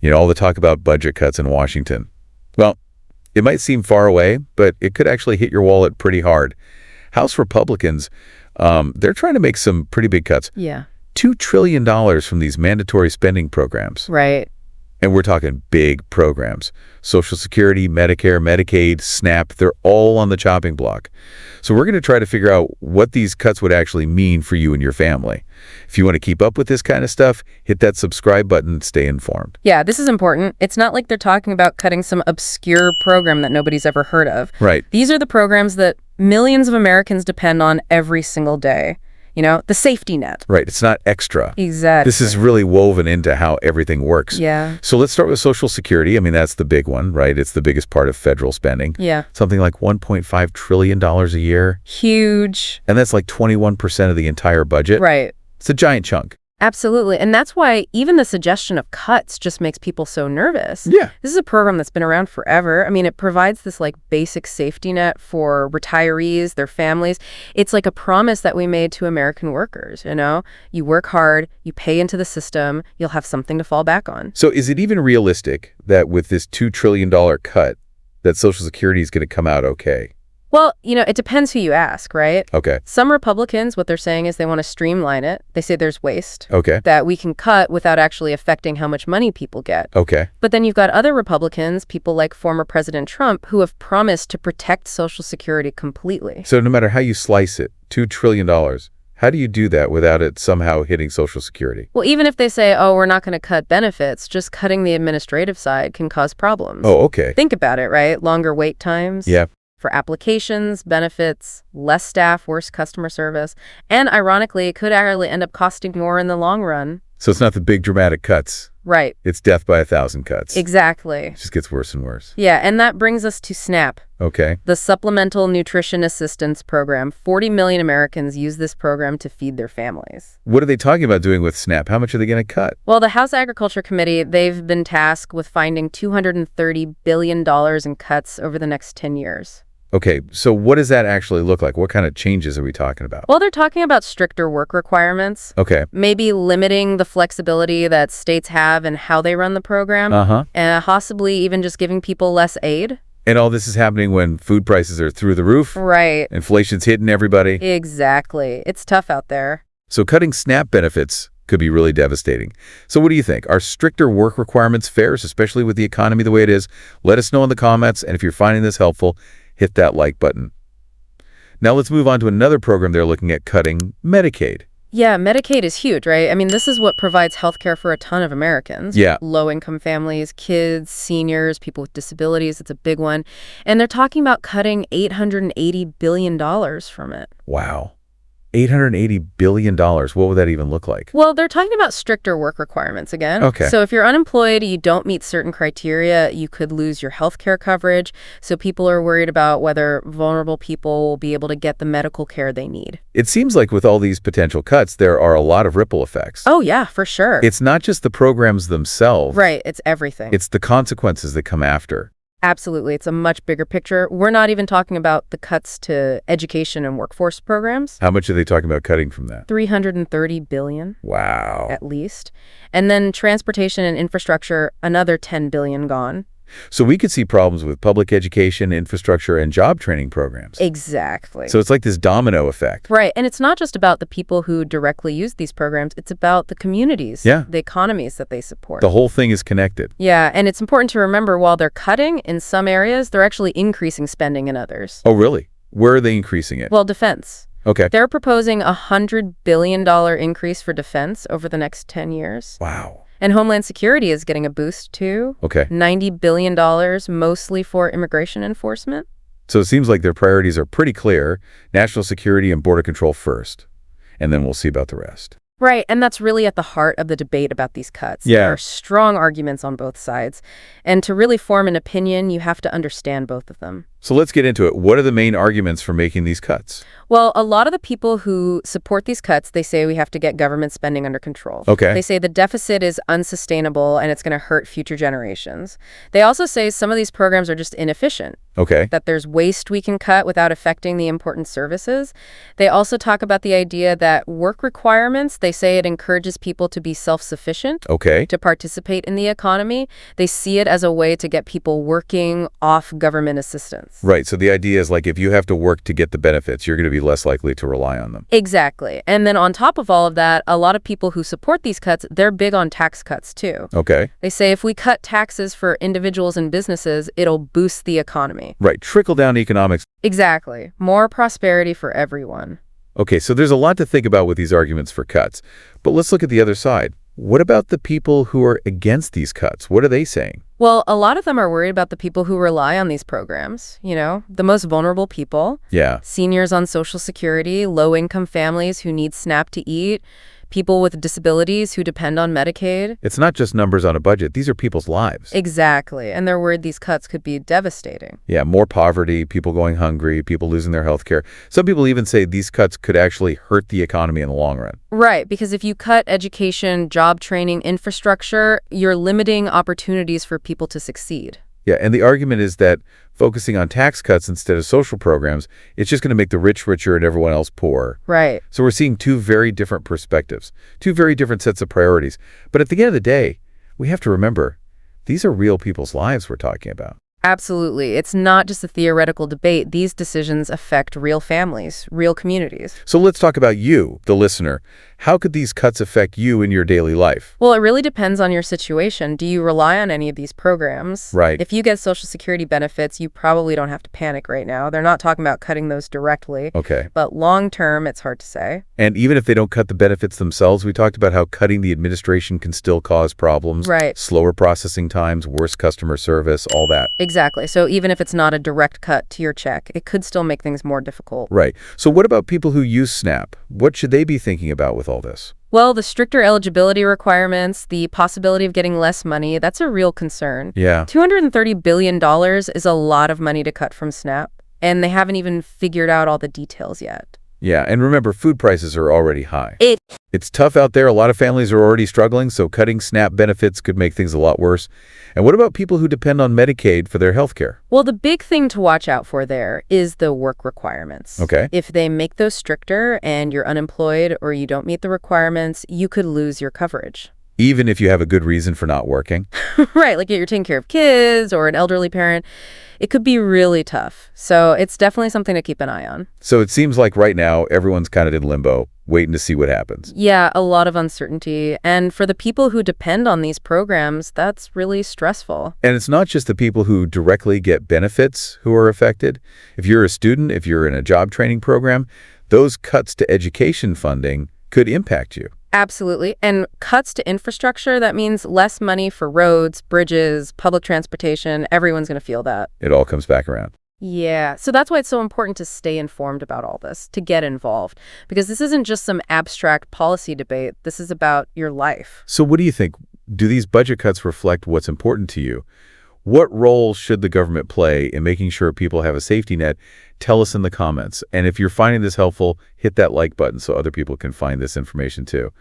All the talk about budget cuts in Washington. Well, it might seem far away, but it could actually hit your wallet pretty hard. House Republicans, they're trying to make some pretty big cuts. Yeah. $2 trillion from these mandatory spending programs. Right. And we're talking big programs. Social Security, Medicare, Medicaid, SNAP, they're all on the chopping block. So we're going to try to figure out what these cuts would actually mean for you and your family. If you want to keep up with this kind of stuff, hit that subscribe button and stay informed. Yeah, this is important. It's not like they're talking about cutting some obscure program that nobody's ever heard of. Right. These are the programs that millions of Americans depend on every single day. The safety net. Right. It's not extra. Exactly. This is really woven into how everything works. Yeah. So let's start with Social Security. I mean, that's the big one, right? It's the biggest part of federal spending. Yeah. Something like $1.5 trillion a year. Huge. And that's like 21% of the entire budget. Right. It's a giant chunk. Absolutely. And that's why even the suggestion of cuts just makes people so nervous. Yeah. This is a program that's been around forever. I mean, it provides this basic safety net for retirees, their families. It's like a promise that we made to American workers, You work hard, you pay into the system, you'll have something to fall back on. So is it even realistic that with this $2 trillion cut, that Social Security is going to come out okay? Well, it depends who you ask, right? Okay. Some Republicans, what they're saying is they want to streamline it. They say there's waste. Okay. That we can cut without actually affecting how much money people get. Okay. But then you've got other Republicans, people like former President Trump, who have promised to protect Social Security completely. So no matter how you slice it, $2 trillion, how do you do that without it somehow hitting Social Security? Well, even if they say, we're not going to cut benefits, just cutting the administrative side can cause problems. Oh, okay. Think about it, right? Longer wait times. Yeah. For applications, benefits, less staff, worse customer service. And ironically, it could actually end up costing more in the long run. So it's not the big dramatic cuts. Right. It's death by 1,000 cuts. Exactly. It just gets worse and worse. Yeah, and that brings us to SNAP. Okay. The Supplemental Nutrition Assistance Program. 40 million Americans use this program to feed their families. What are they talking about doing with SNAP? How much are they going to cut? Well, the House Agriculture Committee, they've been tasked with finding $230 billion in cuts over the next 10 years. Okay, so what does that actually look like? What kind of changes are we talking about? Well, they're talking about stricter work requirements. Okay. Maybe limiting the flexibility that states have in how they run the program. And possibly even just giving people less aid. And all this is happening when food prices are through the roof? Right. Inflation's hitting everybody? Exactly. It's tough out there. So cutting SNAP benefits could be really devastating. So what do you think? Are stricter work requirements fair, especially with the economy the way it is? Let us know in the comments, and if you're finding this helpful, hit that like button. Now let's move on to another program they're looking at cutting, Medicaid. Yeah, Medicaid is huge, right? I mean, this is what provides health care for a ton of Americans. Yeah. Low-income families, kids, seniors, people with disabilities. It's a big one. And they're talking about cutting $880 billion from it. Wow. $880 billion. What would that even look like? Well, they're talking about stricter work requirements again. Okay. So if you're unemployed, you don't meet certain criteria, you could lose your health care coverage. So people are worried about whether vulnerable people will be able to get the medical care they need. It seems like with all these potential cuts, there are a lot of ripple effects. Oh, yeah, for sure. It's not just the programs themselves. Right. It's everything. It's the consequences that come after. Absolutely. It's a much bigger picture. We're not even talking about the cuts to education and workforce programs. How much are they talking about cutting from that? $330 billion. Wow. At least. And then transportation and infrastructure, another $10 billion gone. So we could see problems with public education, infrastructure, and job training programs. Exactly. So it's like this domino effect. Right. And it's not just about the people who directly use these programs. It's about the communities, the economies that they support. The whole thing is connected. Yeah. And it's important to remember while they're cutting in some areas, they're actually increasing spending in others. Oh, really? Where are they increasing it? Well, defense. Okay. They're proposing a $100 billion increase for defense over the next 10 years. Wow. And Homeland Security is getting a boost, too. Okay. $90 billion, mostly for immigration enforcement. So it seems like their priorities are pretty clear. National security and border control first. And then we'll see about the rest. Right, and that's really at the heart of the debate about these cuts. Yeah. There are strong arguments on both sides. And to really form an opinion, you have to understand both of them. So let's get into it. What are the main arguments for making these cuts? Well, a lot of the people who support these cuts, they say we have to get government spending under control. Okay. They say the deficit is unsustainable and it's going to hurt future generations. They also say some of these programs are just inefficient, Okay. that there's waste we can cut without affecting the important services. They also talk about the idea that work requirements, they say it encourages people to be self-sufficient, Okay. to participate in the economy. They see it as a way to get people working off government assistance. Right. So the idea is like if you have to work to get the benefits, you're going to be less likely to rely on them. Exactly. And then on top of all of that, a lot of people who support these cuts, they're big on tax cuts too. Okay. They say if we cut taxes for individuals and businesses, it'll boost the economy. Right. Trickle-down economics. Exactly. More prosperity for everyone. Okay, so there's a lot to think about with these arguments for cuts. But let's look at the other side. What about the people who are against these cuts? What are they saying? Well, a lot of them are worried about the people who rely on these programs, the most vulnerable people, Yeah. seniors on Social Security, low-income families who need SNAP to eat, people with disabilities who depend on Medicaid. It's not just numbers on a budget. These are people's lives. Exactly. And they're worried these cuts could be devastating. Yeah, more poverty, people going hungry, people losing their health care. Some people even say these cuts could actually hurt the economy in the long run. Right, because if you cut education, job training, infrastructure, you're limiting opportunities for people to succeed. Yeah, and the argument is that focusing on tax cuts instead of social programs, it's just going to make the rich richer and everyone else poor. Right. So we're seeing two very different perspectives, two very different sets of priorities. But at the end of the day, we have to remember, these are real people's lives we're talking about. Absolutely. It's not just a theoretical debate. These decisions affect real families, real communities. So let's talk about you, the listener. How could these cuts affect you in your daily life? Well, it really depends on your situation. Do you rely on any of these programs? Right. If you get Social Security benefits, you probably don't have to panic right now. They're not talking about cutting those directly. Okay. But long term, it's hard to say. And even if they don't cut the benefits themselves, we talked about how cutting the administration can still cause problems. Right. Slower processing times, worse customer service, all that. Exactly. So even if it's not a direct cut to your check, it could still make things more difficult. Right. So what about people who use SNAP? What should they be thinking about with all this? Well, the stricter eligibility requirements, the possibility of getting less money, that's a real concern. Yeah. $230 billion is a lot of money to cut from SNAP, and they haven't even figured out all the details yet. Yeah, and remember, food prices are already high. It's tough out there. A lot of families are already struggling, so cutting SNAP benefits could make things a lot worse. And what about people who depend on Medicaid for their health care? Well, the big thing to watch out for there is the work requirements. Okay. If they make those stricter and you're unemployed or you don't meet the requirements, you could lose your coverage. Even if you have a good reason for not working? Right, like you're taking care of kids or an elderly parent. It could be really tough. So it's definitely something to keep an eye on. So it seems like right now, everyone's kind of in limbo, waiting to see what happens. Yeah, a lot of uncertainty. And for the people who depend on these programs, that's really stressful. And it's not just the people who directly get benefits who are affected. If you're a student, if you're in a job training program, those cuts to education funding could impact you. Absolutely. And cuts to infrastructure, that means less money for roads, bridges, public transportation. Everyone's going to feel that. It all comes back around. Yeah. So that's why it's so important to stay informed about all this, to get involved. Because this isn't just some abstract policy debate. This is about your life. So what do you think? Do these budget cuts reflect what's important to you? What role should the government play in making sure people have a safety net? Tell us in the comments. And if you're finding this helpful, hit that like button so other people can find this information too.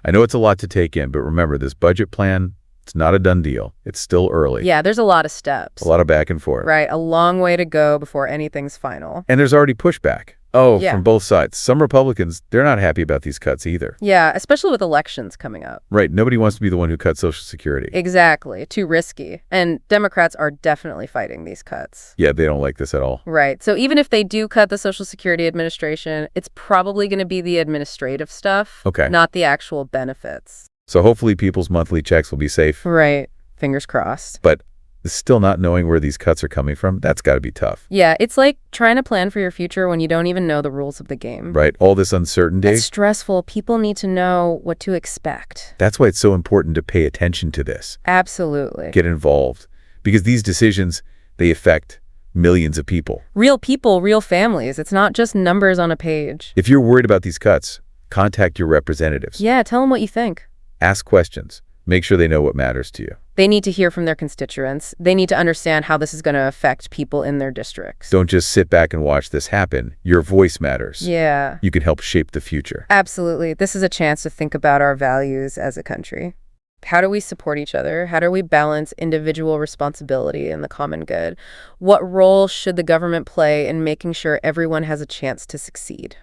I know it's a lot to take in, but remember, this budget plan, it's not a done deal. It's still early. Yeah, there's a lot of steps. A lot of back and forth. Right, a long way to go before anything's final. And there's already pushback. Oh, Yeah. from both sides. Some Republicans, they're not happy about these cuts either. Yeah, especially with elections coming up. Right. Nobody wants to be the one who cuts Social Security. Exactly. Too risky. And Democrats are definitely fighting these cuts. Yeah, they don't like this at all. Right. So even if they do cut the Social Security Administration, it's probably going to be the administrative stuff, Okay. not the actual benefits. So hopefully people's monthly checks will be safe. Right. Fingers crossed. But still not knowing where these cuts are coming from, that's got to be tough. Yeah, it's like trying to plan for your future when you don't even know the rules of the game. Right? All this uncertainty. It's stressful. People need to know what to expect. That's why it's so important to pay attention to this. Absolutely. Get involved. Because these decisions, they affect millions of people. Real people, real families. It's not just numbers on a page. If you're worried about these cuts, contact your representatives. Yeah, tell them what you think. Ask questions. Make sure they know what matters to you. They need to hear from their constituents. They need to understand how this is going to affect people in their districts. Don't just sit back and watch this happen. Your voice matters. Yeah. You can help shape the future. Absolutely. This is a chance to think about our values as a country. How do we support each other? How do we balance individual responsibility and the common good? What role should the government play in making sure everyone has a chance to succeed?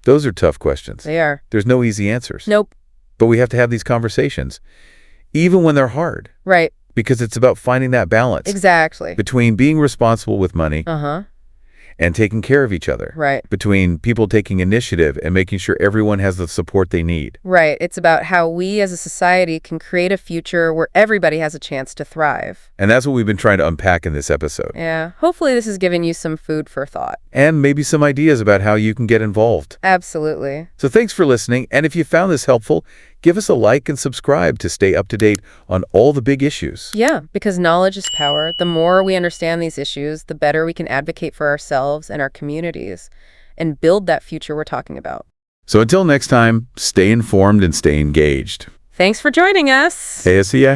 Those are tough questions. They are. There's no easy answers. Nope. But we have to have these conversations, even when they're hard, Right. because it's about finding that balance Exactly. between being responsible with money Uh-huh. and taking care of each other. Right. Between people taking initiative and making sure everyone has the support they need. Right. It's about how we as a society can create a future where everybody has a chance to thrive. And that's what we've been trying to unpack in this episode. Yeah. Hopefully this has given you some food for thought. And maybe some ideas about how you can get involved. Absolutely. So thanks for listening. And if you found this helpful, give us a like and subscribe to stay up to date on all the big issues. Yeah, because knowledge is power. The more we understand these issues, the better we can advocate for ourselves and our communities and build that future we're talking about. So until next time, stay informed and stay engaged. Thanks for joining us. Hey, see ya.